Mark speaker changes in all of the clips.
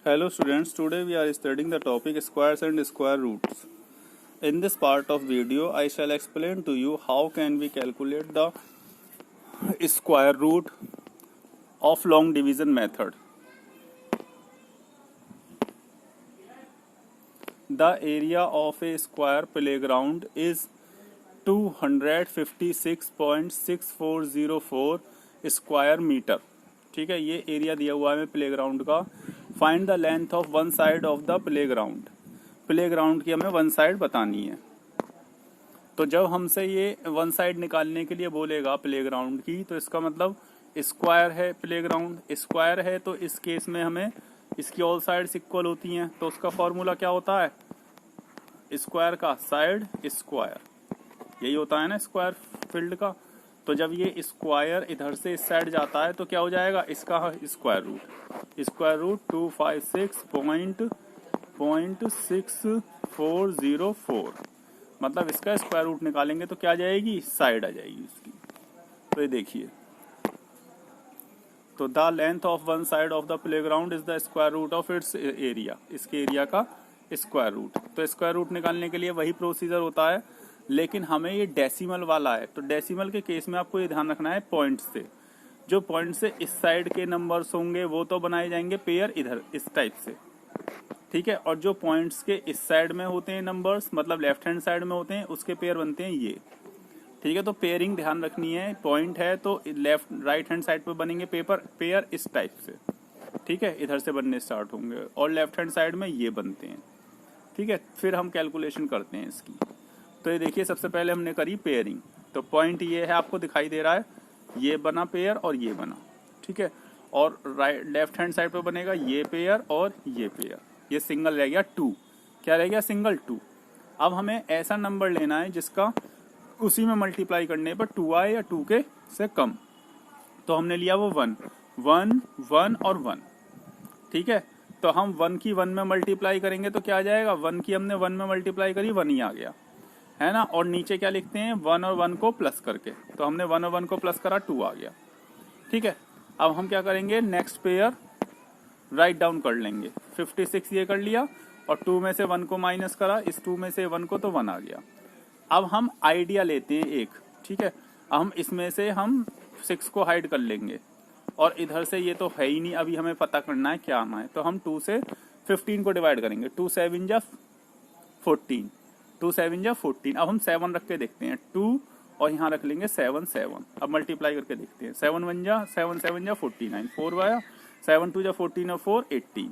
Speaker 1: Hello students, today we are studying the topic squares and square roots. In this part of video, I shall explain to you how can we calculate the square root of long division method. The area of a square playground is 256.6404 square metre. ठीक है, ये area दिया हुआ है playground का. Find the length of one side of the playground. Playground की हमें one side बतानी है. तो जब हमसे ये वन साइड निकालने के लिए बोलेगा प्लेग्राउंड की, तो इसका मतलब स्क्वायर है. प्लेग्राउंड स्क्वायर है तो इस केस में हमें इसकी ऑल साइड्स इक्वल होती हैं. तो उसका फॉर्मूला क्या होता है स्क्वायर का? Side square. यही होता है ना स्क्वायर फील्ड का. तो जब ये स्क्वायर इधर से इस साइड जाता है तो क्या हो जाएगा इसका स्क्वायर रूट. Square root 256.6404. मतलब इसका स्क्वायर रूट निकालेंगे तो क्या आ जाएगी? साइड आ जाएगी इसकी. तो ये देखिए, तो the length of one side of the playground is the square root of its area. इसके एरिया का स्क्वायर रूट. तो स्क्वायर रूट निकालने के लिए वही प्रोसीजर होता है, लेकिन हमें ये डेसिमल वाला है. तो डेसिमल के केस में आपको ये ध्यान रखना है पॉइंट से. जो पॉइंट से इस साइड के नंबर्स होंगे वो तो बनाए जाएंगे पेयर इधर इस टाइप से. ठीक है, और जो पॉइंट्स के इस साइड में होते हैं नंबर्स, मतलब लेफ्ट हैंड साइड में होते हैं, उसके पेयर बनते हैं ये. ठीक है, तो पेयरिंग ध्यान रखनी है. पॉइंट है तो लेफ्ट राइट हैंड साइड पे बनेंगे पेयर इस टाइप से. ठीक है, इधर से बनने स्टार्ट होंगे और लेफ्ट हैंड साइड में ये बनते हैं. ठीक है, फिर हम कैलकुलेशन करते हैं इसकी. तो ये देखिए, सबसे पहले हमने करी पेयरिंग. तो पॉइंट ये है, आपको दिखाई दे रहा है, ये बना पेयर और ये बना. ठीक है, और राइट लेफ्ट हैंड साइड पे बनेगा ये पेयर और ये पेयर. ये सिंगल रह गया 2. क्या रह गया? सिंगल 2. अब हमें ऐसा नंबर लेना है जिसका उसी में मल्टीप्लाई करने पर 2 आए या 2 के से कम. तो हमने लिया वो 1 1 1 और 1. ठीक है, तो हम 1 की 1 में मल्टीप्लाई करेंगे तो क्या आ जाएगा? 1 की हमने 1 में मल्टीप्लाई करी, 1 ही आ गया है ना. और नीचे क्या लिखते हैं? 1 और 1 को प्लस करके. तो हमने 1 और 1 को प्लस करा, 2 आ गया. ठीक है, अब हम क्या करेंगे? नेक्स्ट पेयर राइट डाउन कर लेंगे. 56 ये कर लिया और 2 में से 1 को माइनस करा, इस 2 में से 1 को, तो 1 आ गया. अब हम आइडिया लेते हैं एक. ठीक है, हम इसमें से हम 6 को हाइड कर लेंगे और इधर से ये तो है ही नहीं, अभी हमें पता करना है क्या आना है. तो हम 2 से 15 को डिवाइड करेंगे. 2 7 जा 14. 2 7 जा 14. अब हम 7 रख के देखते हैं. 2 और यहाँ रख लेंगे 7 7. अब मल्टीप्लाई करके देखते हैं. 7 1 जा 7 7 जा 49. 4 आया. 7 2 जा 14 और 4 18.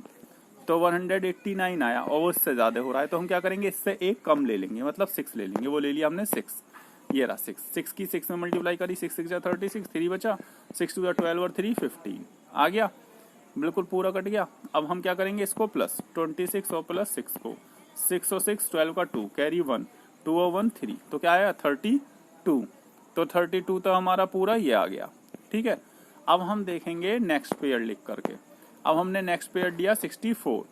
Speaker 1: तो 189 आया और वो इससे ज्यादा हो रहा है. तो हम क्या करेंगे? इससे एक कम ले लेंगे, मतलब 6 ले लेंगे. वो ले लिया हमने 6. ये रहा 6. 6 की 6 में मल्टीप्लाई करी. 6 6 जा 36. 3 बचा. 6 2 जा 12 और 3 15 आ गया. बिल्कुल पूरा कट गया. अब हम क्या करेंगे? इसको प्लस 26 और प्लस 6 को. 6 और 6 12 का 2 कैरी 1 2 और 1 3. तो क्या आया? 32. तो 32 तो हमारा पूरा ये आ गया. ठीक है, अब हम देखेंगे नेक्स्ट पेयर लिख करके. अब हमने नेक्स्ट पेयर दिया 64.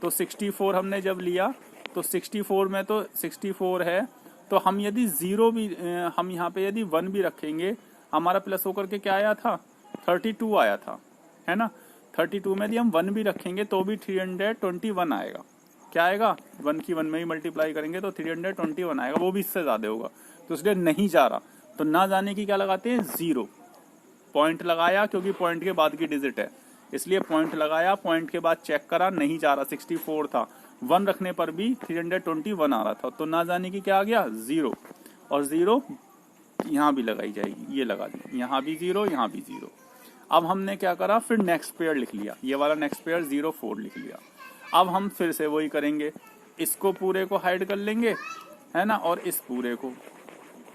Speaker 1: तो 64 हमने जब लिया तो 64 में तो 64 है, तो हम यदि 0 भी हम यहाँ पे यदि 1 भी रखेंगे, हमारा प्लस होकर के क्या आया था? 32 आया था, है ना. 32 में यदि हम 1 भी रखेंगे तो भी 321 आएगा. क्या आएगा? 1 की 1 में ही मल्टीप्लाई करेंगे तो 321 आएगा. वो भी इससे ज्यादा होगा, तो इसलिए नहीं जा रहा. तो ना जाने की क्या लगाते हैं? 0. पॉइंट लगाया क्योंकि पॉइंट के बाद की डिजिट है, इसलिए पॉइंट लगाया. पॉइंट के बाद चेक करा, नहीं जा रहा. 64 था, 1 रखने पर भी 321 आ रहा था. तो ना जाने की क्या आ गया? 0. और 0 यहाँ भी लगाई जाएगी. ये लगा दी, यहाँ भी 0, यहाँ भी 0. अब हमने क्या करा? फिर नेक्स्ट पेयर लिख लिया. ये वाला नेक्स्ट पेयर 04 लिख लिया. अब हम फिर से वही करेंगे. इसको पूरे को हाइड कर लेंगे, है ना, और इस पूरे को.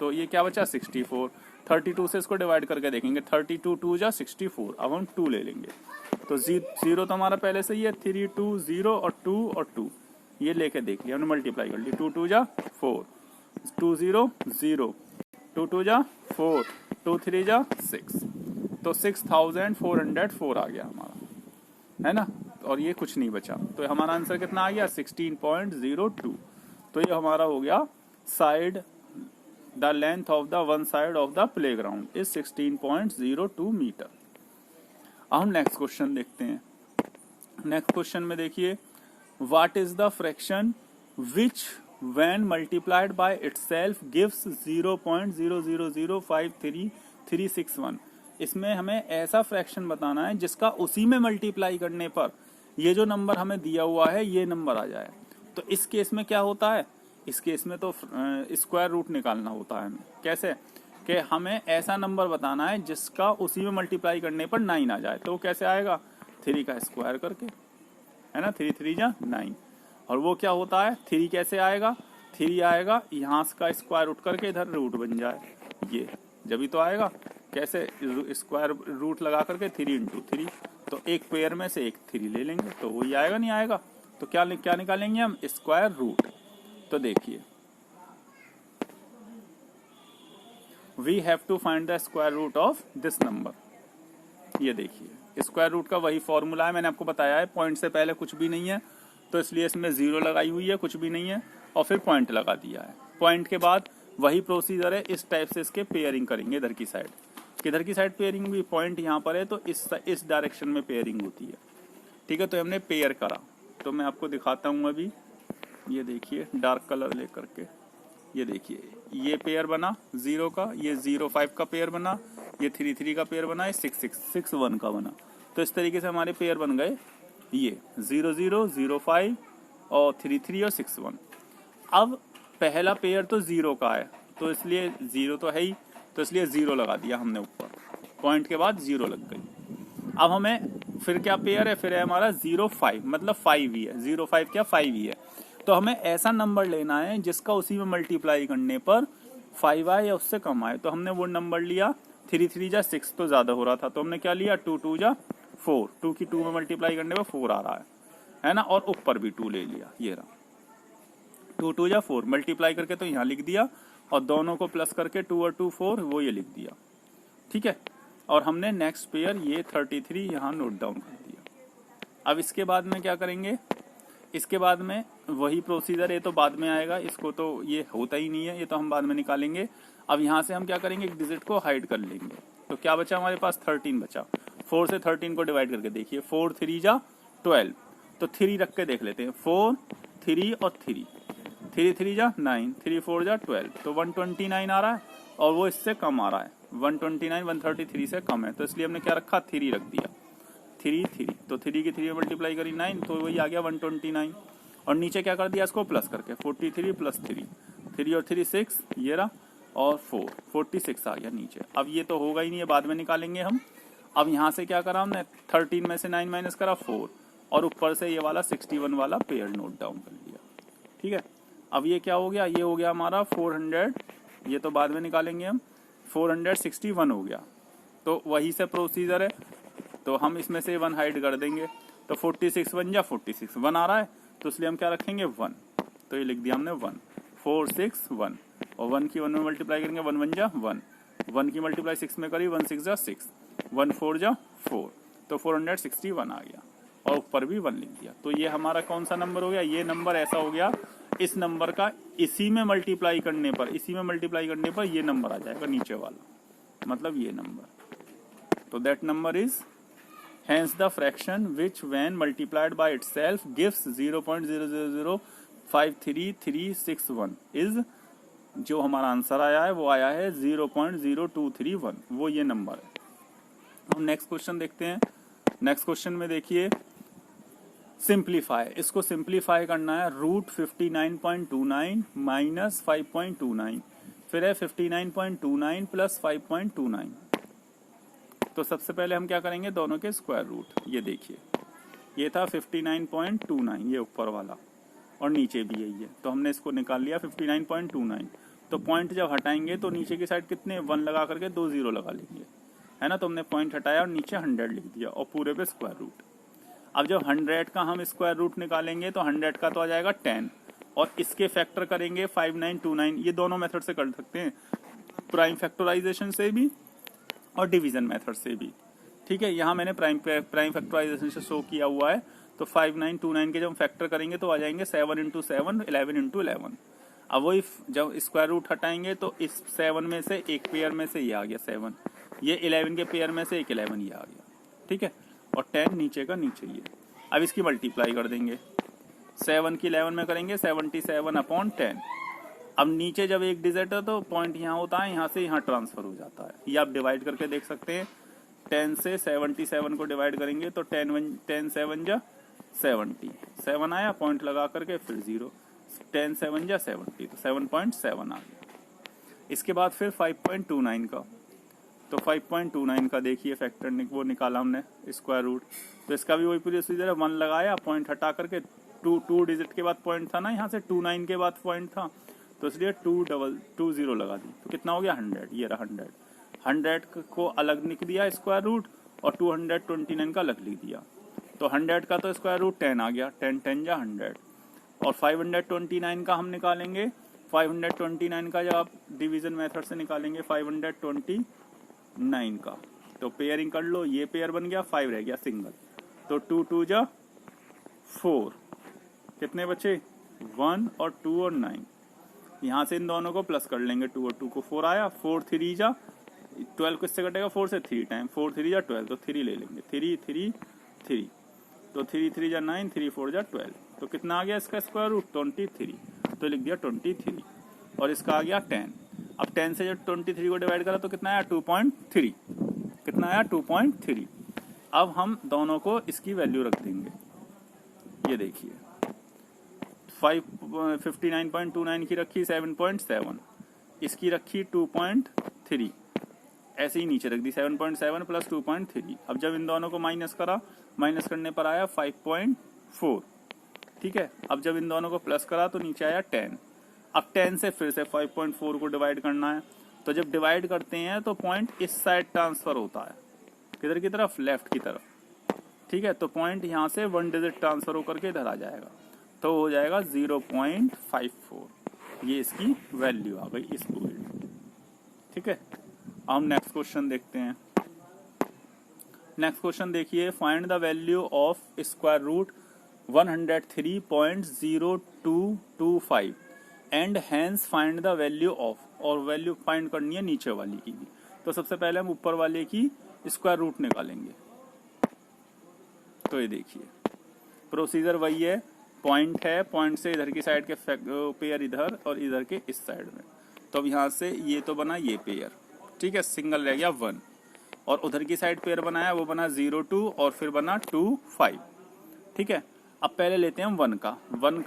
Speaker 1: तो ये क्या बचा? 64. 32 से इसको डिवाइड करके देखेंगे. 32 2 जा 64. अब हम 2 ले लेंगे. तो 0 तो हमारा पहले से ही है. 3 2 0 और 2 और 2 ये लेके देख लिया, हमने मल्टीप्लाई कर ली. 2 2 जा 4. 2 0 0. 2 2 जा 4. 2 3 जा 6. तो 6404 आ गया हमारा, है ना. और ये कुछ नहीं बचा. तो हमारा आंसर कितना आ गया? 16.02. तो ये हमारा हो गया side. The length of the one side of the playground is 16.02 metre. अब हम नेक्स्ट क्वेश्चन देखते हैं. नेक्स्ट क्वेश्चन में देखिए, what is the fraction which when multiplied by itself gives 0.00053361। इसमें हमें ऐसा फ्रैक्शन बताना है जिसका उसी में मल्टीप्लाई करने पर ये जो नंबर हमें दिया हुआ है ये नंबर आ जाए। तो इस केस में क्या होता है, इस केस में तो स्क्वायर रूट निकालना होता है हमें। कैसे कि हमें ऐसा नंबर बताना है जिसका उसी में मल्टीप्लाई करने पर 9 आ जाए। तो कैसे आएगा, 3 का स्क्वायर करके, है ना, 3 3 जा 9। और वो क्या होता है, 3 कैसे आएगा, 3 आएगा यहाँ का स्क्वायर उठ करके इधर रूट बन जाए, ये जब ही तो आएगा। कैसे, स्क्वायर रूट लगा करके 3 इंटू 3, तो एक पेयर में से एक 3 ले लेंगे तो वही आएगा, नहीं आएगा तो क्या निकालेंगे हम, स्क्वायर रूट। तो देखिए, we have to find the square root of this number. ये देखिए स्क्वायर रूट का वही फॉर्मूला है, मैंने आपको बताया है, पॉइंट से पहले कुछ भी नहीं है तो इसलिए इसमें 0 लगाई हुई है, कुछ भी नहीं है, और फिर पॉइंट लगा दिया है। पॉइंट के बाद वही प्रोसीजर है, इस टाइप से इसके पेयरिंग करेंगे इधर की साइड। किधर की साइड पेयरिंग हुई, पॉइंट यहाँ पर है तो इस डायरेक्शन में पेयरिंग होती है। ठीक है, तो हमने पेयर करा, तो मैं आपको दिखाता हूँ अभी। ये देखिए डार्क कलर लेकर के, ये देखिए ये पेयर बना 0 का, ये 0 5 का पेयर बना, ये 3 3 का पेयर बना, ये 6 6 6 1 का बना। तो इस तरीके से हमारे पेयर बन गए, ये 0 0 0 5 और 3 3 और 6 1। अब पहला पेयर तो 0 का है तो इसलिए 0 तो है ही, तो इसलिए 0 लगा दिया हमने ऊपर, पॉइंट के बाद 0 लग गई। अब हमें फिर क्या पेयर है, फिर है हमारा 0 5, मतलब 5 ही है, 0 5 क्या 5 ही है। तो हमें ऐसा नंबर लेना है जिसका उसी में मल्टीप्लाई करने पर 5 आए या उससे कम आए। तो हमने वो नंबर लिया, 3 3 जा 6 तो ज्यादा हो रहा था तो हमने क्या लिया, 2 2 जा 4, 2 की 2 में मल्टीप्लाई करने पर 4 आ रहा है ना, और ऊपर भी 2 ले लिया, ये रहा 2 2 जा 4, मल्टीप्लाई करके तो यहाँ लिख दिया, और दोनों को प्लस करके 2 और 2 4 वो ये लिख दिया। ठीक है, और हमने नेक्स्ट पेयर ये 33 यहाँ नोट डाउन कर दिया। अब इसके बाद में क्या करेंगे, इसके बाद में वही प्रोसीजर, ये तो बाद में आएगा, इसको तो ये होता ही नहीं है, ये तो हम बाद में निकालेंगे। अब यहाँ से हम क्या करेंगे, एक डिजिट को हाइड कर लेंगे। तो क्या बचा हमारे पास, 13 बचा। 4 से 13 को डिवाइड करके देखिए, 4 3 जा 12, तो 3 रख के देख लेते हैं, 4 3 और 3 3 3 जा 9, 3 4 जा 12, तो 129 आ रहा है, और वो इससे कम आ रहा है, 129 133 से कम है, तो इसलिए हमने क्या रखा, 3 रख दिया, 3 3, तो 3 की 3 मल्टीप्लाई करी 9, तो वही आ गया 129। और नीचे क्या कर दिया इसको प्लस करके, 43 प्लस 3, 3 और 3 6, ये रहा, और 4 46 आ गया नीचे। अब ये तो होगा ही नहीं है, बाद में निकालेंगे हम। अब यहाँ से क्या करा हमने, 13 में से 9 माइनस करा 4, और ऊपर से ये वाला 61 वाला पेयर नोट डाउन कर लिया। ठीक है, अब ये क्या हो गया, ये हो गया हमारा 400, ये तो बाद में निकालेंगे हम, 461 हो गया। तो वही से प्रोसीजर है, तो हम इसमें से 1 हाइड कर देंगे, तो 46 1 जा 46, 1 आ रहा है, तो इसलिए हम क्या रखेंगे 1, तो ये लिख दिया हमने 1, 4 6 1, और 1 की 1 में मल्टीप्लाई करेंगे, 1 1 जा 1, 1 की मल्टीप्लाई 6 में करी, 1 6 जा 6, 1 4 जा 4, तो 461 आ गया, और ऊपर भी 1 लिख दिया। तो ये हमारा कौन सा नंबर हो गया, ये नंबर ऐसा हो गया, इस नंबर का इसी में मल्टीप्लाई करने पर, इसी में मल्टीप्लाई करने पर ये नंबर आ जाएगा नीचे वाला, मतलब ये नंबर। तो that number is hence the fraction which when multiplied by itself gives 0.00053361 is, जो हमारा आंसर आया है वो आया है 0.0231, वो ये नंबर है। हम नेक्स्ट क्वेश्चन देखते हैं। नेक्स्ट क्वेश्चन में देखिए, सिंप्लीफाई, इसको सिंप्लीफाई करना है, रूट 59.29 माइनस 5.29, फिर है 59.29 प्लस 5.29। तो सबसे पहले हम क्या करेंगे, दोनों के स्क्वायर रूट। ये देखिए ये था 59.29, ये ऊपर वाला, और नीचे भी यही है, तो हमने इसको निकाल लिया 59.29। तो पॉइंट जब हटाएंगे तो नीचे की साइड कितने, 1 लगा करके 2 0 लगा लेंगे, है ना। तो हमने पॉइंट हटाया और नीचे 100 लिख दिया, और पूरे पे स्क्वायर रूट। अब जब 100 का हम स्क्वायर रूट निकालेंगे तो 100 का तो आ जाएगा 10, और इसके फैक्टर करेंगे 5929। ये दोनों मेथड से कर सकते हैं, प्राइम फैक्टराइजेशन से भी और डिवीजन मेथड से भी। ठीक है, यहाँ मैंने प्राइम फैक्टराइजेशन से शो किया हुआ है। तो 5929 के जब हम फैक्टर करेंगे तो आ जाएंगे 7 × 7 11 × 11। अब वही जब स्क्वायर रूट हटाएंगे तो इस 7 में से एक पेयर में से ये आ गया 7, ये 11 के पेयर में से एक 11 ये आ गया। ठीक है, और 10 नीचे का नीचे ये। अब इसकी मल्टीप्लाई कर देंगे, 7 की 11 में करेंगे 77/10। अब नीचे जब एक डिजिट है तो पॉइंट यहाँ होता है, यहाँ से यहाँ ट्रांसफर हो जाता है। ये आप डिवाइड करके देख सकते हैं, 10 से 77 को डिवाइड करेंगे तो 10 7 जा 70, 7 आया, पॉइंट लगा करके फिर 0, 10 7 जा 70, तो 7.7 आ गया। इसके बाद फिर 5.29 का, तो 5.29 का देखिए फैक्टर वो निकाला हमने स्क्वायर रूट, तो इसका भी वही प्रोसीजर है, 1 लगाया, पॉइंट हटा करके 2 डिजिट के बाद पॉइंट था ना, यहाँ से 29 के बाद पॉइंट था, तो इसलिए 2 लगा दी, तो कितना हो गया 100, ये रहा 100 को अलग लिख दिया स्क्वायर रूट और 229 का अलग लिख दिया, तो 100 का तो स्क्वायर रूट 10 आ गया, 10 10 जा 100। और 529 का हम निकालेंगे, 529 का जब आप डिवीजन मेथड से निकालेंगे 529 का, तो पेयरिंग कर लो, ये पेयर बन गया, 5 रह गया सिंगल, तो 2 2 जा 4, कितने बचे 1 और 2 और 9, यहाँ से इन दोनों को प्लस कर लेंगे, 2 और 2 को 4 आया, 4 3 जा 12 किससे कटेगा 4 से 3 टाइम, 4 3 जा 12, तो 3 ले लेंगे, 3 3 3, तो 3 3 जा 9, 3 4 जा 12, तो कितना आ गया इसका स्क्वायर रूट 23, तो लिख दिया 23, और इसका आ गया 10। अब 10 से जब 23 को डिवाइड करा तो कितना आया 2.3, कितना आया 2.3। अब हम दोनों को इसकी वैल्यू रख देंगे, ये देखिए 59.29 की रखी 7.7, इसकी रखी 2.3, ऐसे ही नीचे रख दी 7.7 प्लस 2.3। अब जब इन दोनों को माइनस करा, माइनस करने पर आया 5.4, ठीक है। अब जब इन दोनों को प्लस करा तो नीचे आया 10। अब 10 से फिर से 5.4 को डिवाइड करना है, तो जब डिवाइड करते हैं तो पॉइंट इस साइड ट्रांसफर होता है, किधर की तरफ, लेफ्ट की तरफ, ठीक है। तो पॉइंट यहाँ से 1 डिजिट ट्रांसफर होकर के इधर आ जाएगा, तो हो जाएगा 0.54, ये इसकी वैल्यू आ गई इस पूरी, ठीक है। हम नेक्स्ट क्वेश्चन देखते हैं। नेक्स्ट क्वेश्चन देखिए, find the value of square root 103.0225 and hence find the value of, और वैल्यू फाइंड करनी है नीचे वाली की भी। तो सबसे पहले हम ऊपर वाले की स्क्वायर रूट निकालेंगे, तो ये देखिए प्रोसीजर वही है, पॉइंट है, पॉइंट से इधर की साइड के पेयर इधर और इधर के इस साइड में, तो अब यहाँ से ये तो बना ये पेयर, ठीक है, सिंगल रह गया 1, और उधर की साइड पेयर बनाया वो बना 0 2 और फिर बना 2 5, ठीक है। अब पहले लेते हैं हम 1 का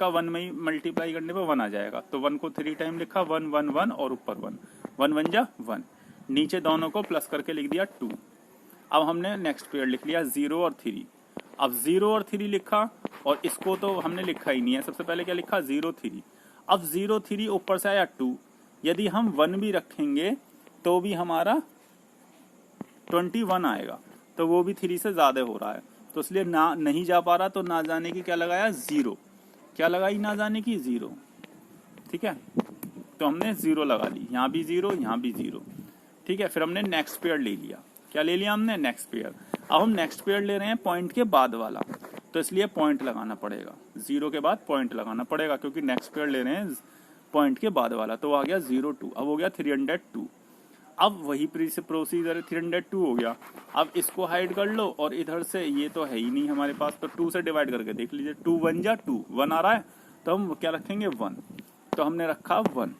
Speaker 1: 1 में ही मल्टीप्लाई करने पे 1 आ जाएगा, तो 1 को 3 टाइम लिखा, 1 1 1 और ऊपर 1 1 1 जा 1, नीचे दोनों को प्लस करके लिख दिया 2। अब हमने नेक्स्ट पेयर लिख लिया 0 और 3। अब 0 और 3 लिखा, और इसको तो हमने लिखा ही नहीं है, सबसे पहले क्या लिखा 0 3। अब 0 3 ऊपर से आया 2, यदि हम 1 भी रखेंगे तो भी हमारा 21 आएगा, तो वो भी 3 से ज्यादा हो रहा है, तो इसलिए ना नहीं जा पा रहा, तो ना जाने की क्या लगाया 0, क्या लगाई ना जाने की 0, ठीक है। तो हमने 0 लगा ली, यहाँ भी 0 यहाँ भी 0, ठीक है। फिर हमने नेक्स्ट पेयर ले लिया, क्या ले लिया हमने नेक्स्ट पेयर। अब हम नेक्स्ट पेयर ले रहे हैं पॉइंट के बाद वाला, तो इसलिए पॉइंट लगाना पड़ेगा, 0 के बाद पॉइंट लगाना पड़ेगा, क्योंकि नेक्स्ट पेयर ले रहे हैं पॉइंट के बाद वाला, तो आ गया 0 2, अब हो गया 302। अब वही प्रोसीजर 302 हो गया। अब इसको हाइड कर लो, और इधर से ये तो है ही नहीं हमारे पास, तो 2 से डिवाइड करके देख लीजिए, 2 1 जा 2, 1 आ रहा है, तो हम क्या रखेंगे 1, तो हमने रखा 1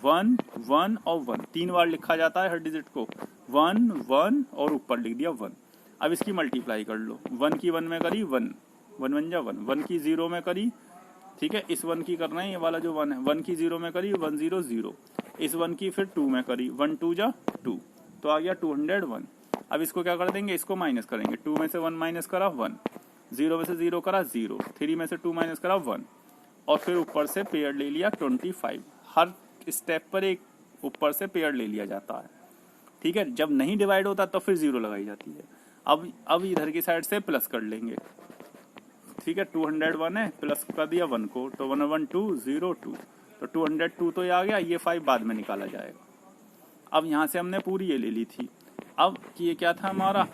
Speaker 1: 1 1 और 1, 3 बार लिखा जाता है हर डिजिट को, 1 1 और ऊपर लिख दिया 1। अब इसकी मल्टीप्लाई कर लो, 1 की 1 में करी 1 1 1 जा 1, 1 की 0 में करी, ठीक है, इस 1 की करना है, ये वाला जो 1 है, 1 की 0 में करी 1 0 0, इस 1 की फिर 2 में करी 1 2 जा 2, तो आ गया 201। अब इसको क्या कर देंगे, इसको माइनस करेंगे, 2 में से 1 माइनस करा 1, 0 में से 0 करा 0, 3 में से 2 माइनस करा 1, और फिर ऊपर से पेयर ले लिया 25। हर स्टेप पर एक ऊपर से पेयर ले लिया जाता है, ठीक है। जब नहीं डिवाइड होता तो फिर 0 लगाई जाती है। अब इधर की साइड से प्लस कर लेंगे, ठीक है, 201 है, प्लस कर दिया 1 को, तो 1 1 2 0 2, तो 202 तो ये आ गया, ये 5 बाद में निकाला जाएगा। अब यहाँ से हमने पूरी ये ले ली थी, अब ये क्या था हमारा,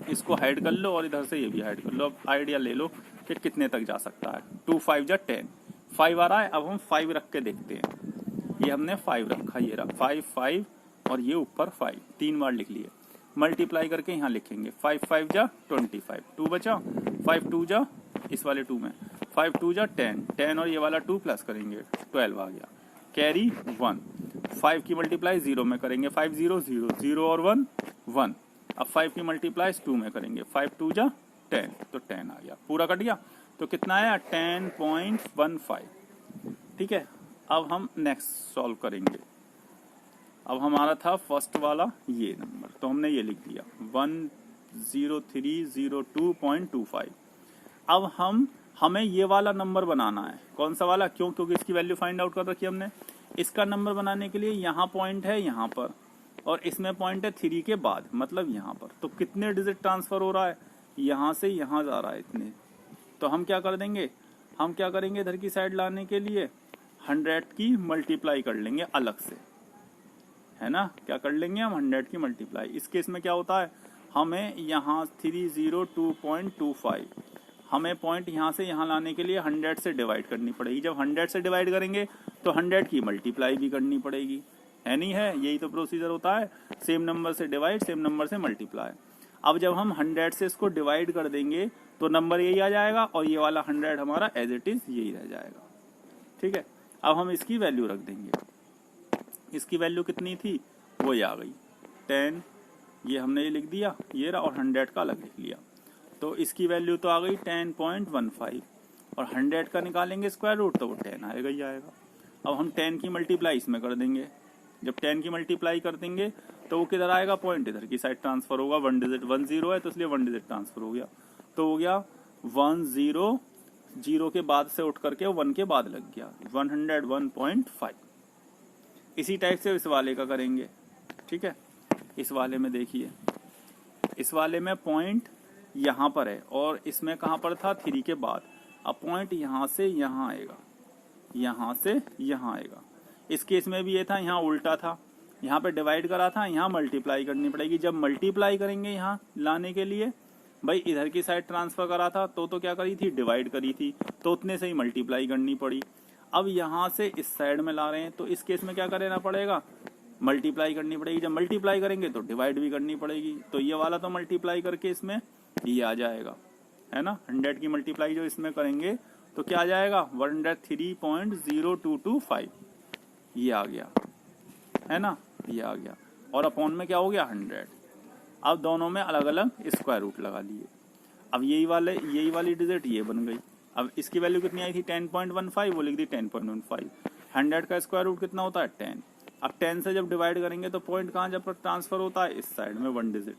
Speaker 1: इसको हाइड कर लो और इधर से ये भी हाइड कर लो। अब आइडिया ले लो कि कितने तक जा सकता है, 2 5 जा 10, 5 आ रहा है। अब हम 5 रख के देखते हैं, ये हमने 5 रखा, ये रहा 5 5 और ये ऊपर 5, 3 बार लिख लिए, मल्टीप्लाई करके यहाँ लिखेंगे 5 5 जा 25, 2 बचा, 5 2 जा इस वाले 2 में, 5 2 जा 10, 10 और ये वाला 2 प्लस करेंगे 12 आ गया, कैरी 1, 5 की मल्टीप्लाई 0 में करेंगे 5 0 0, 0 और 1 1, अब 5 की मल्टीप्लाई 2 में करेंगे 5 2 जा 10, तो 10 आ गया, पूरा कट गया। तो कितना आया 10.15। ठीक है, अब हम नेक्स्ट सॉल्व करेंगे। अब हमारा था फर्स्ट वाला ये नंबर, तो हमने ये लिख दिया 10302.25। अब हमें ये वाला नंबर बनाना है, कौन सा वाला, क्यों, क्योंकि इसकी वैल्यू फाइंड आउट कर रखी है हमने। इसका नंबर बनाने के लिए यहाँ पॉइंट है यहाँ पर, और इसमें पॉइंट है 3 के बाद, मतलब यहाँ पर। तो कितने डिजिट ट्रांसफर हो रहा है, यहाँ से यहाँ जा रहा है इतने। तो हम क्या कर देंगे, हम क्या करेंगे, इधर की साइड लाने के लिए 100 की मल्टीप्लाई कर लेंगे अलग से, है ना। क्या कर लेंगे हम, 100 की मल्टीप्लाई। इस केस में क्या होता है, हमें यहाँ 302.25, हमें पॉइंट यहाँ से यहाँ लाने के लिए 100 से डिवाइड करनी पड़ेगी। जब 100 से डिवाइड करेंगे तो 100 की मल्टीप्लाई भी करनी पड़ेगी, है नहीं है, यही तो प्रोसीजर होता है, सेम नंबर से डिवाइड, सेम नंबर से मल्टीप्लाई। अब जब हम 100 से इसको डिवाइड कर देंगे तो नंबर यही आ जाएगा, और ये वाला 100 हमारा एज इट इज यही रह जाएगा। ठीक है, अब हम इसकी वैल्यू रख देंगे। इसकी वैल्यू कितनी थी, वो ये आ गई 10, ये हमने ये लिख दिया, ये रहा, और 100 का अलग लिख लिया। तो इसकी वैल्यू तो आ गई 10.15, और 100 का निकालेंगे स्क्वायर रूट तो वो 10 आएगा ही आएगा। अब हम 10 की मल्टीप्लाई इसमें कर देंगे। जब 10 की मल्टीप्लाई कर देंगे तो वो किधर आएगा, पॉइंट इधर की साइड ट्रांसफर होगा, 1 डिजिट 1 0 है तो इसलिए 1 डिजिट ट्रांसफर हो गया। तो हो गया 1 0, 0 के बाद से उठ करके 1 के बाद लग गया 101.5। इसी टाइप से इस वाले का करेंगे। ठीक है, इस वाले में देखिए, इस वाले में पॉइंट यहाँ पर है और इसमें कहाँ पर था, 3 के बाद। अब पॉइंट यहाँ से यहाँ आएगा, यहाँ से यहाँ आएगा। इस केस में भी ये था, यहाँ उल्टा था, यहाँ पे डिवाइड करा था, यहाँ मल्टीप्लाई करनी पड़ेगी। जब मल्टीप्लाई करेंगे यहाँ लाने के लिए, भाई इधर की साइड ट्रांसफर करा था तो क्या करी थी, डिवाइड करी थी, तो उतने से ही मल्टीप्लाई करनी पड़ी। अब यहाँ से इस साइड में ला रहे हैं तो इस केस में क्या करना पड़ेगा, मल्टीप्लाई करनी पड़ेगी। जब मल्टीप्लाई करेंगे तो डिवाइड भी करनी पड़ेगी। तो ये वाला तो मल्टीप्लाई करके इसमें ये आ जाएगा, है ना। 100 की मल्टीप्लाई जो इसमें करेंगे तो क्या आ जाएगा, 103.0225, ये आ गया, है ना, ये आ गया। और अपॉन में क्या हो गया, 100। अब दोनों में अलग अलग स्क्वायर रूट लगा लिए। अब यही वाली डिजिट ये बन गई। अब इसकी वैल्यू कितनी आई थी, 10.15, वो लिख दी 10.15। 100 का स्क्वायर रूट कितना होता है, 10। अब 10 से जब डिवाइड करेंगे तो पॉइंट कहाँ जब ट्रांसफर होता है, इस साइड में 1 डिजिट।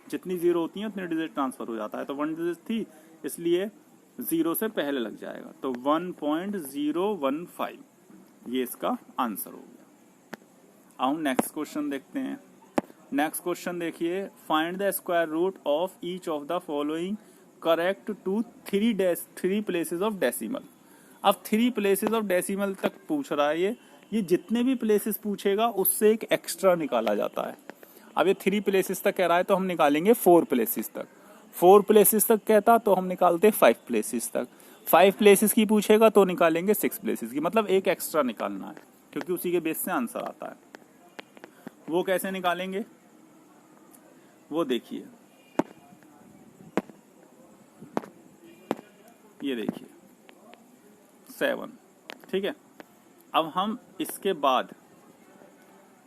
Speaker 1: जितनी जीरो होती है उतनी डिजिट ट्रांसफर हो जाता है। तो 1 डिजिट थी इसलिए 0 से पहले लग जाएगा, तो 1.015 ये इसका आंसर हो गया। अब नेक्स्ट क्वेश्चन देखते हैं। नेक्स्ट क्वेश्चन देखिए, find the square root of each of the following correct to 3 places of decimal. अब 3 प्लेसेस ऑफ डेसिमल तक पूछ रहा है ये जितने भी प्लेसेस पूछेगा उससे एक एक्स्ट्रा निकाला जाता है। अब ये 3 प्लेसेस तक कह रहा है तो हम निकालेंगे 4 प्लेसेस तक। 4 प्लेसेस तक कहता तो हम निकालते 5 प्लेसेस तक। 5 प्लेसेस की पूछेगा तो निकालेंगे 6 प्लेसेस की, मतलब एक एक्स्ट्रा निकालना है क्योंकि उसी के बेस से आंसर आता है। वो कैसे निकालेंगे वो देखिए, ये देखिए 7। ठीक है, अब हम इसके बाद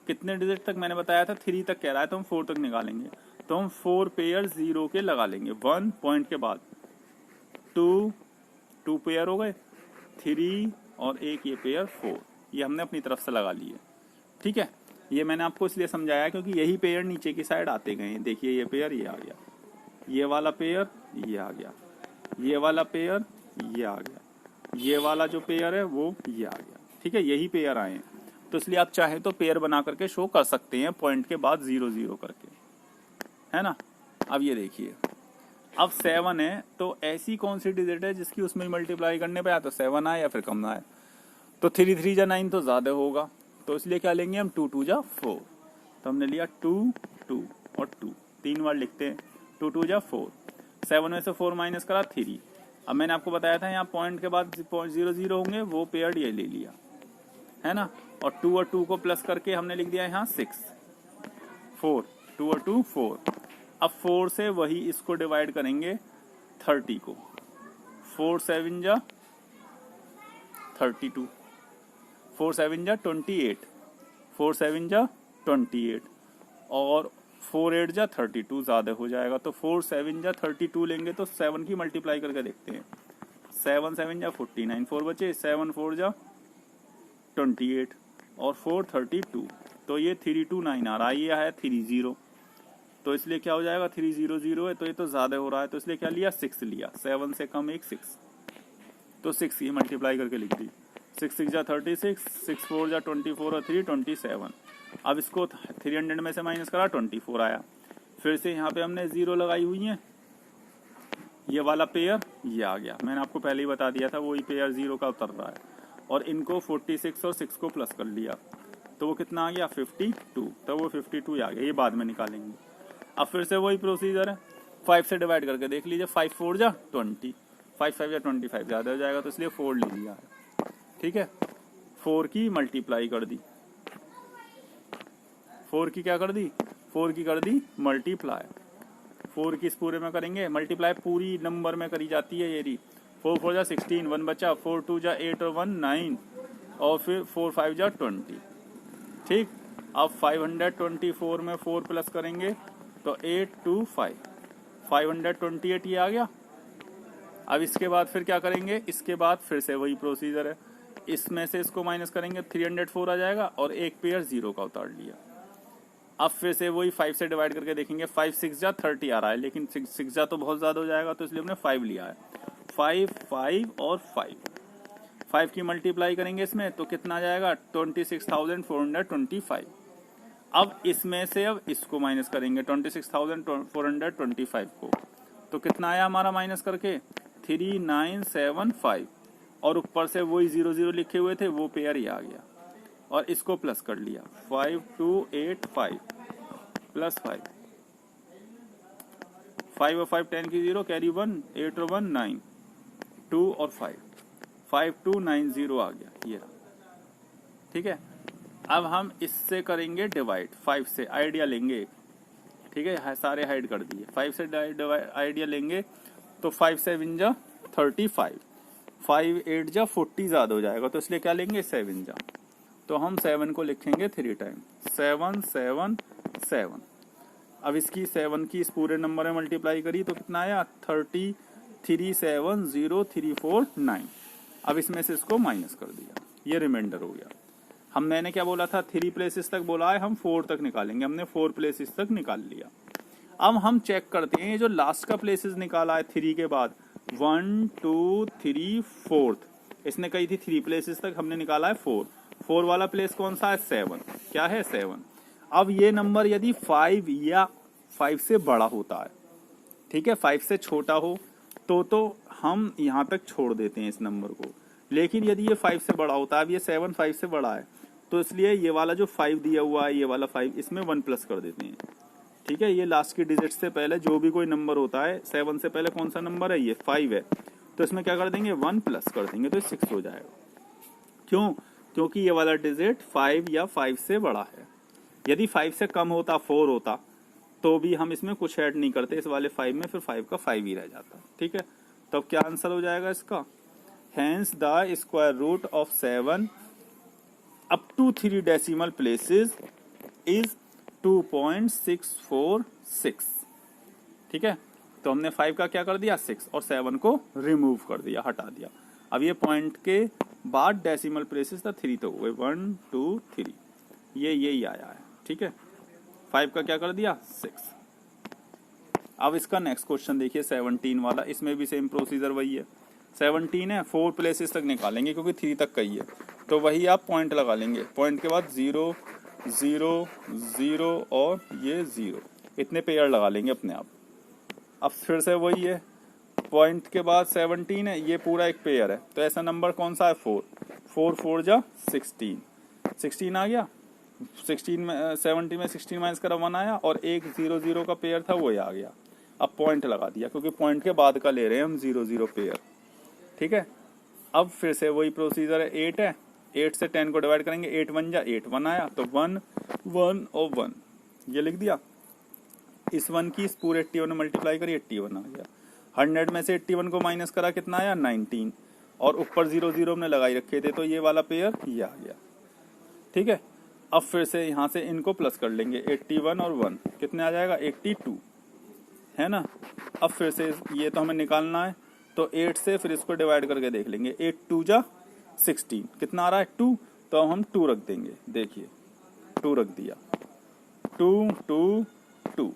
Speaker 1: कितने डिजिट तक मैंने बताया था, 3 तक कह रहा है तो हम 4 तक निकालेंगे। तो हम 4 पेयर 0 के लगा लेंगे, 1 पॉइंट के बाद 2 पेयर हो गए, 3 और एक ये पेयर 4, ये हमने अपनी तरफ से लगा लिए। ठीक है, ये मैंने आपको इसलिए समझाया क्योंकि यही पेयर नीचे की साइड आते गए हैं। देखिए ये पेयर ये आ गया, ये वाला पेयर ये आ गया, ये वाला पेयर ये आ गया, ये वाला जो पेयर है वो ये आ गया। ठीक है, यही पेयर आए हैं तो इसलिए आप चाहे तो पेयर बना करके शो कर सकते हैं पॉइंट के बाद 0 0 करके, है ना। अब ये देखिए, अब 7 है तो ऐसी कौन सी डिजिट है जिसकी उसमें मल्टीप्लाई करने पे या तो 7 आए या फिर कम आए। तो 3 3 जा 9 तो ज्यादा होगा, तो इसलिए क्या लेंगे हम, 2 2 जा 4। तो हमने लिया 2 2 और 2, 3 बार लिखते हैं, 2 2 जा 4। 7 में से 4 माइनस करा 3। अब मैंने आपको बताया था यहाँ पॉइंट के बाद 0 0 होंगे, वो पेयर ये ले लिया, है ना। और 2 को प्लस करके हमने लिख दिया यहाँ 6, 4 2 और 2 4। अब 4 से वही इसको डिवाइड करेंगे 30 को, 4 7 जा 32, 4 7 जा 28, 4 7 जा 28 और 4 8 जा 32, ज़्यादा हो जाएगा तो 4 7 जा 32 लेंगे तो 7 की मल्टीप्लाई करके देखते हैं। 7 7 जा 49, 4 बचे, 7 4 जा 28 और 4 32, तो ये 329 आ रहा है, ये है 30, तो इसलिए क्या हो जाएगा 300 है, तो ये तो ज़्यादा हो रहा है, तो इसलिए क्या लिया 6 लिया, 7 से कम एक 6, तो 6 की मल्टीप्लाई करके लिख दी। 6 6 जा 36, 6 4 जा 24 और 3 27। अब इसको 300 में से माइनस करा 24 आया। फिर से यहाँ पे हमने 0 लगाई हुई है, ये वाला पेयर ये आ गया, मैंने आपको पहले ही बता दिया था वही पेयर 0 का उतर रहा है, और इनको 46 और 6 को प्लस कर लिया तो वो कितना आ गया 52, तो वो 52 आ गया, ये बाद में निकालेंगे। अब फिर से वही प्रोसीजर है, 5 से डिवाइड करके देख लीजिए, 5 4 जा 20, 5 5 जा 25, ज़्यादा हो जाएगा तो इसलिए 4 ले लिया है, ठीक है। 4 की मल्टीप्लाई कर दी, 4 की क्या कर दी, 4 की कर दी मल्टीप्लाई, 4 की इस पूरे में करेंगे मल्टीप्लाई, पूरी नंबर में करी जाती है ये 4 4 जा 16, 1 बचा, 4 2 जा 8 और 1 9 और फिर 4 5 जा 20, ठीक। अब 524 में 4 प्लस करेंगे तो 8 2 5, 528 ये आ गया। अब इसके बाद फिर क्या करेंगे, इसके बाद फिर से वही प्रोसीजर है, इसमें से इसको माइनस करेंगे 304 आ जाएगा और एक पेयर 0 का उतार लिया। अब फिर से वही 5 से डिवाइड करके देखेंगे, 5 6 जा 30 आ रहा है, लेकिन 6 जा तो बहुत ज़्यादा हो जाएगा तो इसलिए हमने 5 लिया है, 5 5 और 5 की मल्टीप्लाई करेंगे इसमें तो कितना आ जाएगा 26,425। अब इसमें से अब इसको माइनस करेंगे 26,425 को, तो कितना आया हमारा माइनस करके 3975, और ऊपर से वही 0 0 लिखे हुए थे वो पेयर ही आ गया, और इसको प्लस कर लिया 5285 प्लस 5 और 5 10 की 0 कैरी 1, 8 और 1 9, 2 और 5 5290 आ गया, ये रहा, ठीक है। अब हम इससे करेंगे डिवाइड 5 से, आइडिया लेंगे, ठीक है, सारे हाइड कर दिए, 5 से आइडिया लेंगे तो 5 7 जा 35, 5 8 जा 40 ज़्यादा हो जाएगा तो इसलिए क्या लेंगे 7 जा, तो हम 7 को लिखेंगे 3 टाइम, 7 7 7। अब इसकी 7 की इस पूरे नंबर में मल्टीप्लाई करी तो कितना आया 33,70349। अब इसमें से इसको माइनस कर दिया, ये रिमाइंडर हो गया। मैंने क्या बोला था 3 प्लेसेस तक बोला है, हम 4 तक निकालेंगे, हमने 4 प्लेसेस तक निकाल लिया। अब हम चेक करते हैं ये जो लास्ट का प्लेसेस निकाला है 3 के बाद 1 2 3 4, इसने कही थी 3 प्लेसेस तक, हमने निकाला है 4 वाला प्लेस कौन सा है 7, क्या है 7। अब ये नंबर यदि 5 या 5 से बड़ा होता है, ठीक है, 5 से छोटा हो तो हम यहाँ तक छोड़ देते हैं इस नंबर को, लेकिन यदि ये 5 से बड़ा होता है, अब ये 7 5 से बड़ा है तो इसलिए ये वाला जो 5 दिया हुआ है, ये वाला 5, इसमें 1 प्लस कर देते हैं, ठीक है। ये लास्ट की डिजिट से पहले जो भी कोई नंबर होता है, 7 से पहले कौन सा नंबर है, ये 5 है, तो इसमें क्या कर देंगे 1 प्लस कर देंगे तो 6 हो जाएगा। क्यों, क्योंकि ये वाला डिजिट 5 या 5 से बड़ा है। यदि 5 से कम होता 4 होता तो भी हम इसमें कुछ ऐड नहीं करते, इस वाले 5 में फिर 5 का 5 ही रह जाता, ठीक है। तो अब क्या आंसर हो जाएगा इसका, hence the square root of 7 up to 3 decimal places is 2.646, ठीक है। तो हमने 5 का क्या कर दिया 6 और 7 को रिमूव कर दिया, हटा दिया। अब ये पॉइंट के बाद डेसिमल प्लेसेस था 3 तो हुए 1 2 3, ये यही आया है, ठीक है। 5 का क्या कर दिया 6। अब इसका नेक्स्ट क्वेश्चन देखिए 17 वाला, इसमें भी सेम प्रोसीजर वही है। 17 है, 4 प्लेसेस तक निकालेंगे क्योंकि 3 तक का ही है, तो वही आप पॉइंट लगा लेंगे, पॉइंट के बाद 0 0 0 और ये 0, इतने पेयर लगा लेंगे अपने आप। अब फिर से वही है, पॉइंट के बाद 17 है, ये पूरा एक पेयर है, तो ऐसा नंबर कौन सा है 4 4 जा 16 आ गया, 16 में 17 में 16 माइनस करा 1 आया, और एक 0 0 का पेयर था वो आ गया। अब पॉइंट लगा दिया क्योंकि पॉइंट के बाद का ले रहे हैं हम 0 0 पेयर, ठीक है। अब फिर से वही प्रोसीजर है, 8 है, 8 से 10 को डिवाइड करेंगे, 8 1 जा 8 1 आया, तो 1 1 और 1 ये लिख दिया, इस 1 की इस पूरे 81 में मल्टीप्लाई करी 81 आ गया। 100 में से 81 को माइनस करा कितना आया 19, और ऊपर 0 0 हमने लगाई रखे थे तो ये वाला पेयर ये आ गया। ठीक है, अब फिर से यहाँ से इनको प्लस कर लेंगे 81 और 1 कितने आ जाएगा 82 है ना। अब फिर से ये तो हमें निकालना है तो 8 से फिर इसको डिवाइड करके देख लेंगे। 8 2 जा 16 कितना आ रहा है 2, तो हम 2 रख देंगे। देखिए 2 रख दिया 2 2 2।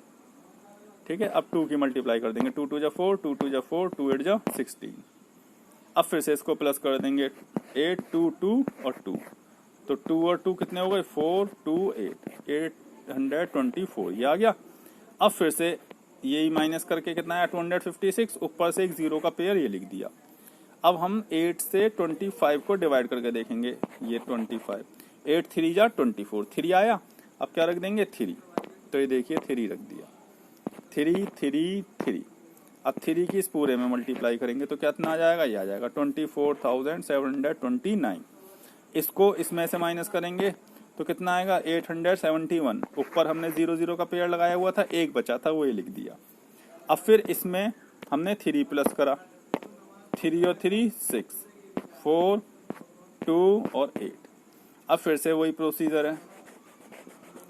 Speaker 1: ठीक है, अब 2 की मल्टीप्लाई कर देंगे 2 2 जा 4 2 2 जा 4 2 8 जा 16। अब फिर से इसको प्लस कर देंगे 8 2 2 और 2, तो 2 और 2 कितने हो गए 4 2 8 824 ये आ गया। अब फिर से यही माइनस करके कितना आया 256, ऊपर से एक 0 का पेयर ये लिख दिया। अब हम 8 से 25 को डिवाइड करके देखेंगे। ये 25 8 3 जा 24 3 आया। अब क्या रख देंगे 3, तो ये देखिए 3 रख दिया 3 3 3। अब 3 की इस पूरे में मल्टीप्लाई करेंगे तो कितना आ जाएगा ये आ जाएगा 24,729। इसको इसमें से माइनस करेंगे तो कितना आएगा 871। ऊपर हमने 0 0 का पेयर लगाया हुआ था, एक बचा था वो ये लिख दिया। अब फिर इसमें हमने 3 प्लस करा 3 और 3 6 4 2 और 8। अब फिर से वही प्रोसीजर है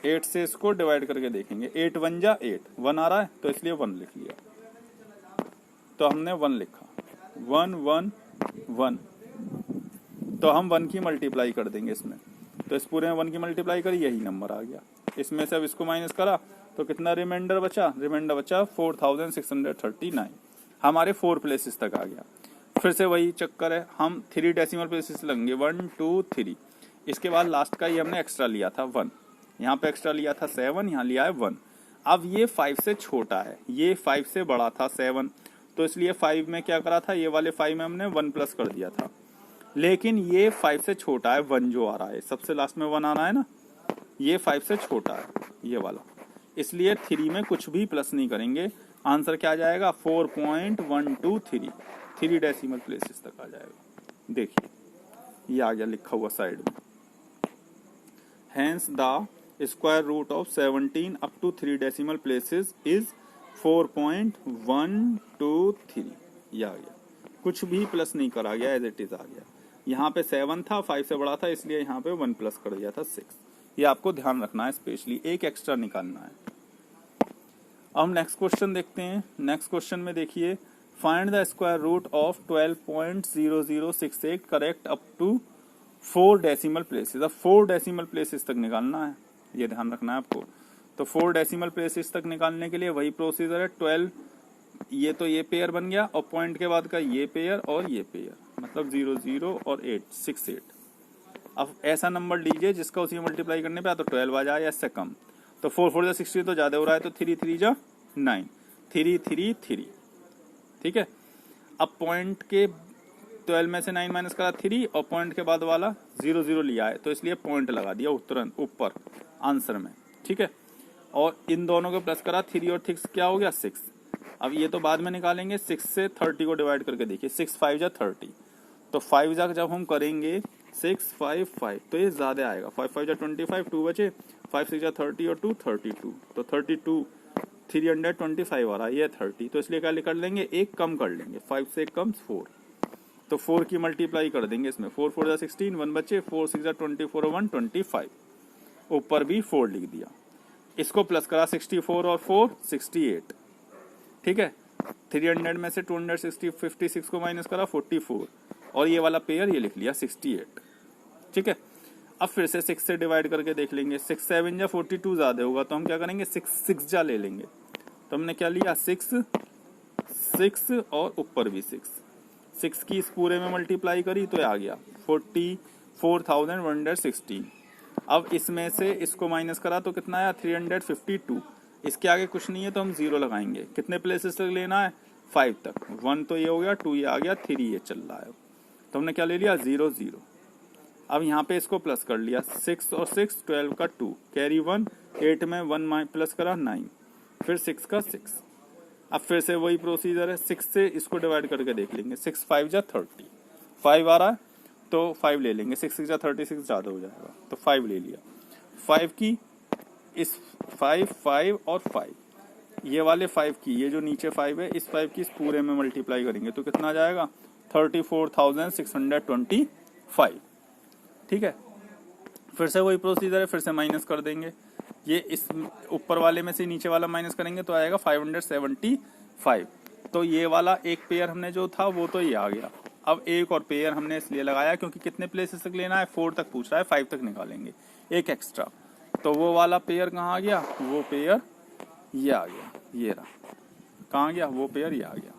Speaker 1: 8 से इसको डिवाइड करके देखेंगे 8 1 जा 8 1 आ रहा है तो इसलिए 1 लिख लिया, तो हमने 1 लिखा 1 1 1। तो हम 1 की मल्टीप्लाई कर देंगे इसमें, तो इस पूरे में 1 की मल्टीप्लाई करी यही नंबर आ गया। इसमें से अब इसको माइनस करा तो कितना रिमाइंडर बचा 4639। हमारे 4 प्लेसेस तक आ गया। फिर से वही चक्कर है, हम 3 डेसिमल प्लेसेस लेंगे 1 2 3। इसके बाद लास्ट का ये हमने एक्स्ट्रा लिया था 1, यहाँ पे एक्स्ट्रा लिया था 7, यहाँ लिया है 1। अब ये 5 से छोटा है, ये 5 से बड़ा था 7, तो इसलिए 5 में क्या करा था ये वाले 5 में हमने 1 प्लस कर दिया था। लेकिन ये 5 से छोटा है 1 जो आ रहा है, सबसे लास्ट में 1 आ रहा है ना, ये 5 से छोटा है ये वाला, इसलिए 3 में कुछ भी प्लस नहीं करेंगे। आंसर क्या आ जाएगा 4.123, 3 डेसिमल प्लेसेस तक आ जाएगा। देखिए ये आ गया लिखा हुआ साइड में। Hence the square root of 17 up to 3 decimal places is 4.123। ये आ गया, कुछ भी प्लस नहीं करा गया, एज इट इज आ गया। यहाँ पे 7 था 5 से बड़ा था इसलिए यहाँ पे 1 प्लस कर दिया था 6। ये आपको ध्यान रखना है, स्पेशली एक एक्स्ट्रा निकालना है। अब हम नेक्स्ट क्वेश्चन देखते हैं। नेक्स्ट क्वेश्चन में देखिए find the square root of 12.0068 correct up to 4 decimal places. अब 4 डेसिमल प्लेसेस तक निकालना है, ये ध्यान रखना है आपको। तो 4 डेसिमल प्लेसेस तक निकालने के लिए वही प्रोसीजर है 12, ये तो ये पेयर बन गया और पॉइंट के बाद का ये पेयर और ये पेयर, मतलब 0 0 और 8 6 8। अब ऐसा नंबर लीजिए जिसका उसी मल्टीप्लाई करने पे या तो 12 आ जाए या इससे कम। तो 4 4 जा 60 तो ज्यादा हो रहा है, तो 3 3 जा 9 3 3 3। ठीक है, अब पॉइंट के 12 में से 9 माइनस करा 3 और पॉइंट के बाद वाला 0 0 लिया है तो इसलिए पॉइंट लगा दिया तुरंत ऊपर आंसर में। ठीक है, और इन दोनों को प्लस करा 3 और 6 क्या हो गया 6। अब ये तो बाद में निकालेंगे, 6 से 30 को डिवाइड करके देखिए 6 5 जा 30, तो 5 जा जब हम करेंगे 6 5 5 तो ये ज्यादा आएगा। 5 5 जा 25 2 बचे, 5 6 जा 30 और 2 32, तो 32 325 आ रहा है, ये 30, तो इसलिए क्या कर लेंगे एक कम कर लेंगे, 5 से कम 4, तो 4 की मल्टीप्लाई कर देंगे इसमें। 4 4 जा 16 1 बचे, 4 6 जा 24 और 1 25, ऊपर भी 4 लिख दिया। इसको प्लस करा 64 और 4 68। ठीक है, 300 में से 256 को माइनस करा 44 और ये वाला पेयर ये लिख लिया 68। ठीक है, अब फिर से 6 से डिवाइड करके देख लेंगे। 6 7 जा 42 ज्यादा होगा तो हम क्या करेंगे 6 6 जा ले लेंगे। तो हमने क्या लिया 6 6 और ऊपर भी 6 6 की इस पूरे में मल्टीप्लाई करी तो आ गया 44,116। अब इसमें से इसको माइनस करा तो कितना आया 352। इसके आगे कुछ नहीं है तो हम 0 लगाएंगे। कितने प्लेसेस तक लेना है 5 तक, 1 तो ये हो गया, 2 ये आ गया, 3 ये चल रहा है। तो हमने क्या ले लिया 0 0। अब यहाँ पे इसको प्लस कर लिया 6 और 6 12 का 2 कैरी 1, 8 में 1 प्लस करा 9, फिर 6 का 6। अब फिर से वही प्रोसीजर है, 6 से इसको डिवाइड करके देख लेंगे। 6 5 जा 30, 5 आ रहा है तो 5 ले लेंगे। 6 6 जा 36 ज्यादा हो जाएगा तो 5 ले लिया। 5 की इस 5 5 और 5 ये वाले 5 की, ये जो नीचे 5 है, इस 5 की इस पूरे में मल्टीप्लाई करेंगे तो कितना आ जाएगा 34,625। ठीक है, फिर से वही प्रोसीजर है, फिर से माइनस कर देंगे। ये इस ऊपर वाले में से नीचे वाला माइनस करेंगे तो आएगा 575। तो ये वाला एक पेयर हमने जो था वो तो ये आ गया। अब एक और पेयर हमने इसलिए लगाया क्योंकि कितने प्लेसेस तक लेना है, 4 तक पूछ रहा है, 5 तक निकालेंगे एक एक्स्ट्रा। तो वो वाला पेयर कहाँ आ गया, वो पेयर ये आ गया, ये रहा। कहाँ गया वो पेयर, ये आ गया।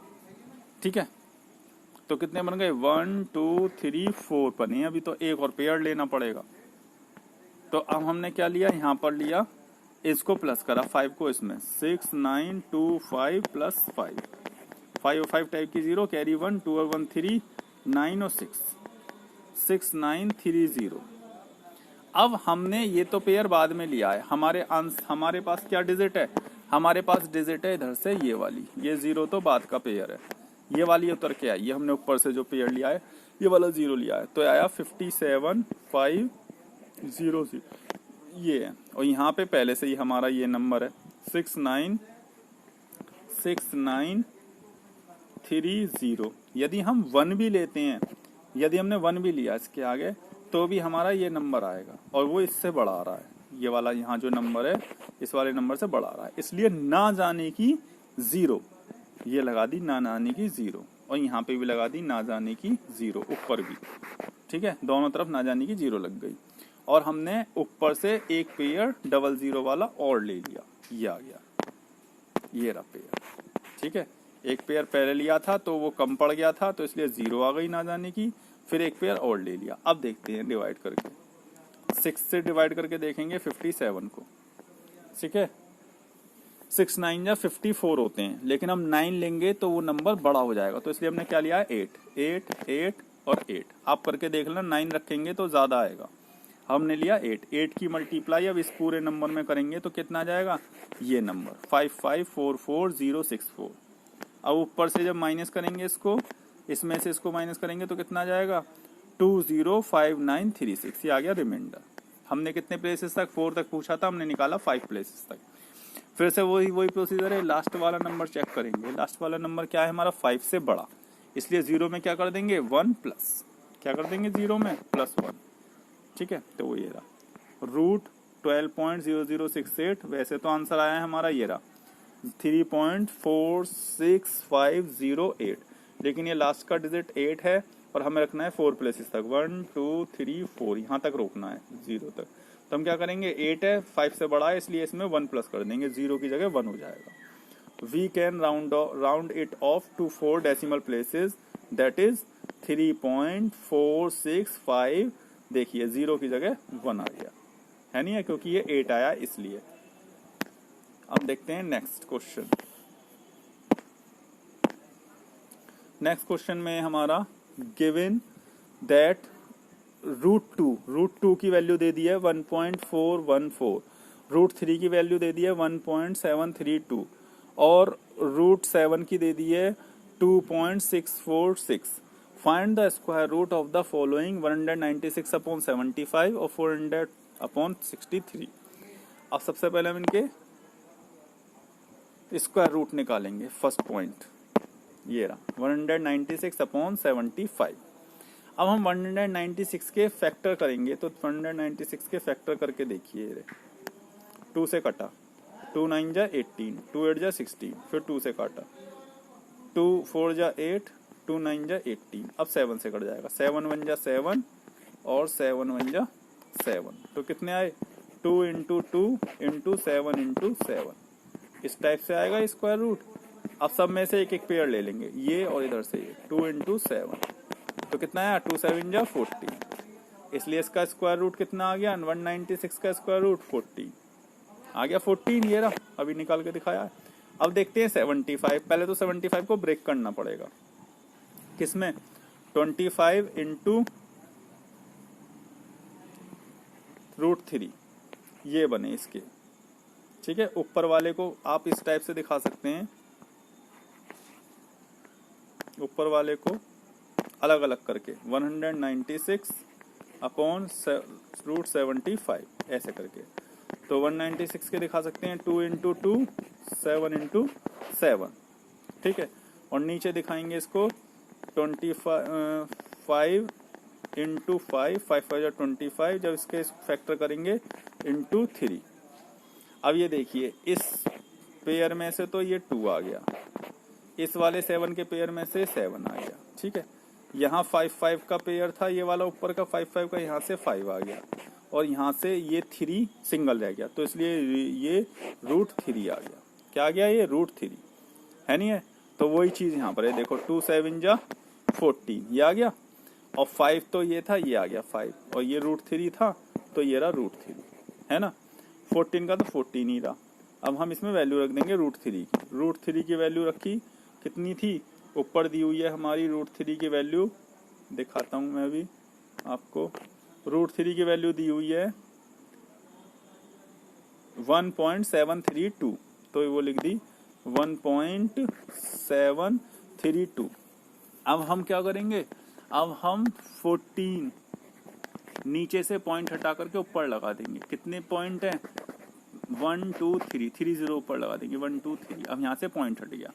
Speaker 1: ठीक है, तो कितने बन गए 1 2 3 4 बने। अभी तो एक और पेयर लेना पड़ेगा। तो अब हमने क्या लिया, यहाँ पर लिया, इसको प्लस करा 5 को इसमें, 6 9 2 5 प्लस 5, 5 और 5 टाइप की 0, कैरी 1, 2 और 1 3, 9 और 6, 6 9 3 0। अब हमने ये तो पेयर बाद में लिया है, हमारे पास क्या डिजिट है, हमारे पास डिजिट है इधर से ये वाली, ये 0 तो बाद का पेयर है, ये वाली उतर के आई, ये हमने ऊपर से जो पेयर लिया है ये वाला 0 लिया है, तो आया 57 5 0 0, ये है। और यहाँ पे पहले से ही हमारा ये नंबर है 6 9 3 0। यदि हम 1 भी लेते हैं, यदि हमने 1 भी लिया इसके आगे, तो भी हमारा ये नंबर आएगा, और वो इससे बड़ा आ रहा है, ये वाला यहाँ जो नंबर है इस वाले नंबर से बड़ा आ रहा है, इसलिए ना जाने की 0, ये लगा दी ना जाने की 0, और यहाँ पे भी लगा दी ना जाने की 0, ऊपर भी। ठीक है, दोनों तरफ ना जाने की 0 लग गई, और हमने ऊपर से एक पेयर 00 वाला और ले लिया, ये आ गया, ये रहा पेयर। ठीक है, एक पेयर पहले लिया था तो वो कम पड़ गया था, तो इसलिए 0 आ गई ना जाने की, फिर एक पेयर और ले लिया। अब देखते हैं डिवाइड करके, 6 से डिवाइड करके देखेंगे 57 को। ठीक है, 6 9 या 54 होते हैं, लेकिन हम 9 लेंगे तो वो नंबर बड़ा हो जाएगा, तो इसलिए हमने क्या लिया है 8 8 8 और 8। आप करके देख लेना, 9 रखेंगे तो ज्यादा आएगा, हमने लिया 8 8 की मल्टीप्लाई अब इस पूरे नंबर में करेंगे तो कितना आ जाएगा, ये नंबर 5544064। अब ऊपर से जब माइनस करेंगे इसको, इसमें से इसको माइनस करेंगे तो कितना आ जाएगा 205936, ये आ गया रिमाइंडर। हमने कितने प्लेसेस तक, 4 तक पूछा था, हमने निकाला 5 प्लेसेस तक। फिर से वही प्रोसीजर है, लास्ट वाला नंबर चेक करेंगे, लास्ट वाला नंबर क्या है हमारा 5 से बड़ा, इसलिए 0 में क्या कर देंगे 1 प्लस, क्या कर देंगे 0 में +1। ठीक है, तो वो ये रहा √12.0068। वैसे तो आंसर आया है हमारा ये रहा 3.46508, लेकिन ये लास्ट का डिजिट 8 है और हमें रखना है 4 प्लेसेस तक, 1 2 3 4, यहाँ तक रोकना है 0 तक। तो हम क्या करेंगे, 8 है 5 से बड़ा है, इसलिए इसमें 1 प्लस कर देंगे, 0 की जगह 1 हो जाएगा। We can round it off to 4 decimal places, that is 3.465। देखिए 0 की जगह 1 आ गया है, नहीं है, क्योंकि ये 8 आया इसलिए। अब देखते हैं नेक्स्ट क्वेश्चन। नेक्स्ट क्वेश्चन में हमारा गिवन दैट √2 की वैल्यू दे दी है 1.414, √3 की वैल्यू दे दी है 1.732 और √7 की दे दी है 2.646। Find the square root of the following 196/75 और 400/63। अब सबसे पहले हम इनके स्क्वायर रूट निकालेंगे। फर्स्ट पॉइंट ये रहा 196/75। अब हम 196 के फैक्टर करेंगे, तो 196 के फैक्टर करके देखिए, 2 से कटा, 2 9 जा 18, 2 8 जा 16, फिर 2 से काटा, 2 4 जा 8, 2 9 जा 18, अब 7 से कट जाएगा, 7 1 जा 7 और 7 1 जा 7, तो कितने आए 2 × 2 × 7 × 7। इस टाइप से आएगा स्क्वायर रूट। अब सब में से एक एक पेयर ले लेंगे, ये और इधर से ये, 2 × 7, तो कितना आया 2 7 जा 40, इसलिए इसका स्क्वायर रूट कितना आ गया 196 का स्क्वायर रूट 40 आ गया 14, ये रहा, अभी निकाल के दिखाया है। अब देखते हैं 75। पहले तो 75 को ब्रेक करना पड़ेगा, किसमें 25 × √3, ये बने इसके। ठीक है, ऊपर वाले को आप इस टाइप से दिखा सकते हैं, ऊपर वाले को अलग अलग करके 196/√75 ऐसे करके, तो 196 के दिखा सकते हैं 2 इंटू 2 7 इंटू 7, ठीक है। और नीचे दिखाएंगे इसको 25 इंटू 5, 5 25, जब इसके फैक्टर करेंगे इंटू 3। अब ये देखिए इस पेयर में से तो ये 2 आ गया, इस वाले 7 के पेयर में से 7 आ गया, ठीक है। यहाँ 5 का पेयर था, ये वाला ऊपर का 5 का, यहाँ से 5 आ गया, और यहाँ से ये 3 सिंगल रह गया, तो इसलिए ये √3 आ गया। क्या आ गया? ये √3 है, नहीं है? तो वही चीज यहाँ पर है, देखो 2 7 जा 14, ये आ गया, और 5 तो ये था, ये आ गया 5, और ये √3 था, तो ये रहा √3, है ना। 14 का तो 14 ही रहा। अब हम इसमें वैल्यू रख देंगे √3 की। √3 की वैल्यू रखी, कितनी थी? ऊपर दी हुई है हमारी √3 की वैल्यू, दिखाता हूं मैं भी आपको। √3 की वैल्यू दी हुई है 1.732, तो वो लिख दी 1.732। अब हम क्या करेंगे? अब हम 14 नीचे से पॉइंट हटा करके ऊपर लगा देंगे। कितने पॉइंट हैं? 1 2 3, 3 0 ऊपर लगा देंगे, 1 2 3। अब यहाँ से पॉइंट हट गया,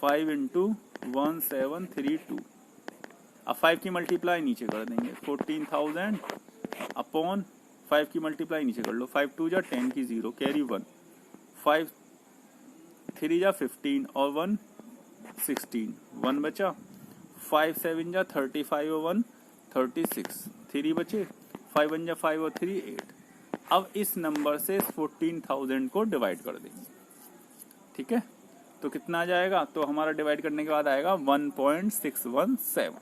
Speaker 1: 5 इंटू 1732। अब 5 की मल्टीप्लाई नीचे कर देंगे, 14,000 अपॉन 5 की मल्टीप्लाई नीचे कर लो, 5 2 जा 10 की 0, कैरी 1, 5 3 जा 15 और 1 16, 1 बचा, 5 7 जा 35 और 1 36, 3 बचे, 5 1 जा 5 और 3 8। अब इस नंबर से 14,000 को डिवाइड कर देंगे, ठीक है। तो कितना आ जाएगा? तो हमारा डिवाइड करने के बाद आएगा 1.617।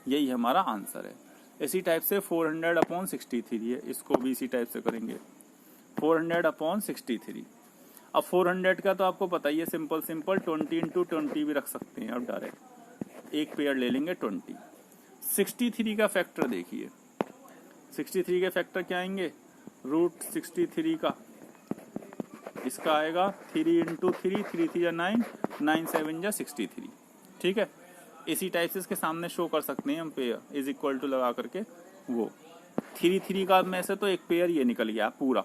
Speaker 1: यही हमारा आंसर है। इसी टाइप से 400/63 है, इसको भी इसी टाइप से करेंगे, 400/63। अब 400 का तो आपको पता ही है, सिंपल 20 इंटू 20 भी रख सकते हैं। अब डायरेक्ट एक पेयर ले लेंगे 20। 63 का फैक्टर देखिए, 63 के फैक्टर क्या आएंगे? √63 का, इसका आएगा 3 इंटू 3, 3 3 जा 9, 9 7 जा 63, ठीक है। इसी टाइप से इसके सामने शो कर सकते हैं हम पेयर इज इक्वल टू लगा करके। वो 3 का में से तो एक पेयर ये निकल गया पूरा,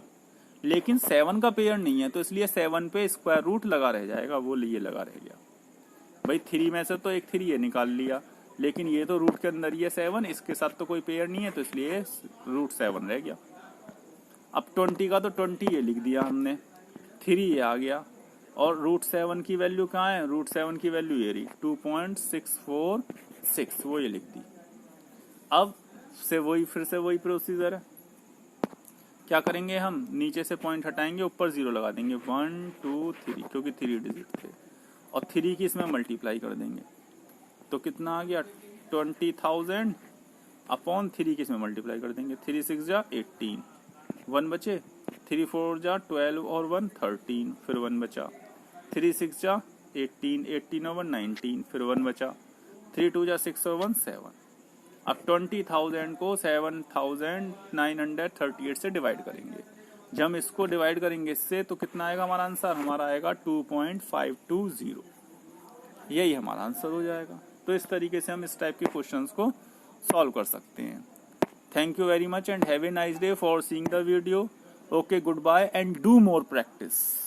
Speaker 1: लेकिन 7 का पेयर नहीं है, तो इसलिए 7 पे स्क्वायर रूट लगा रह जाएगा, वो ये लगा रह गया। भाई 3 में से तो एक 3 ये निकाल लिया, लेकिन ये तो रूट के अंदर ही है 7, इसके साथ तो कोई पेयर नहीं है, तो इसलिए √7 रह गया। अब 20 का तो 20 ये लिख दिया हमने, 3 ये आ गया, और √7 की वैल्यू कहाँ है? √7 की वैल्यू ये रही 2.646, वो ये लिख दी। अब से वही फिर से वही प्रोसीजर है। क्या करेंगे हम? नीचे से पॉइंट हटाएंगे, ऊपर 0 लगा देंगे, 1 2 3, क्योंकि 3 डिजिट थे, और 3 की इसमें मल्टीप्लाई कर देंगे। तो कितना आ गया? 20,000 अपॉन 3 की इसमें मल्टीप्लाई कर देंगे, 3 6 जा 18, 1 बचे, 3 4 जा 12 और 1 13, फिर 1 बचा, 3 6 जा 18, 18 और 1 19, फिर 1 बचा, 3 2 जा 6 और 1 7। अब 20,000 को 7,938 से डिवाइड करेंगे। जब हम इसको डिवाइड करेंगे इससे, तो कितना आएगा हमारा आंसर? हमारा आएगा 2.520। यही हमारा आंसर हो जाएगा। तो इस तरीके से हम इस टाइप के क्वेश्चंस को सॉल्व कर सकते हैं। Thank you very much and have a nice day for seeing the video. Okay, goodbye and do more practice.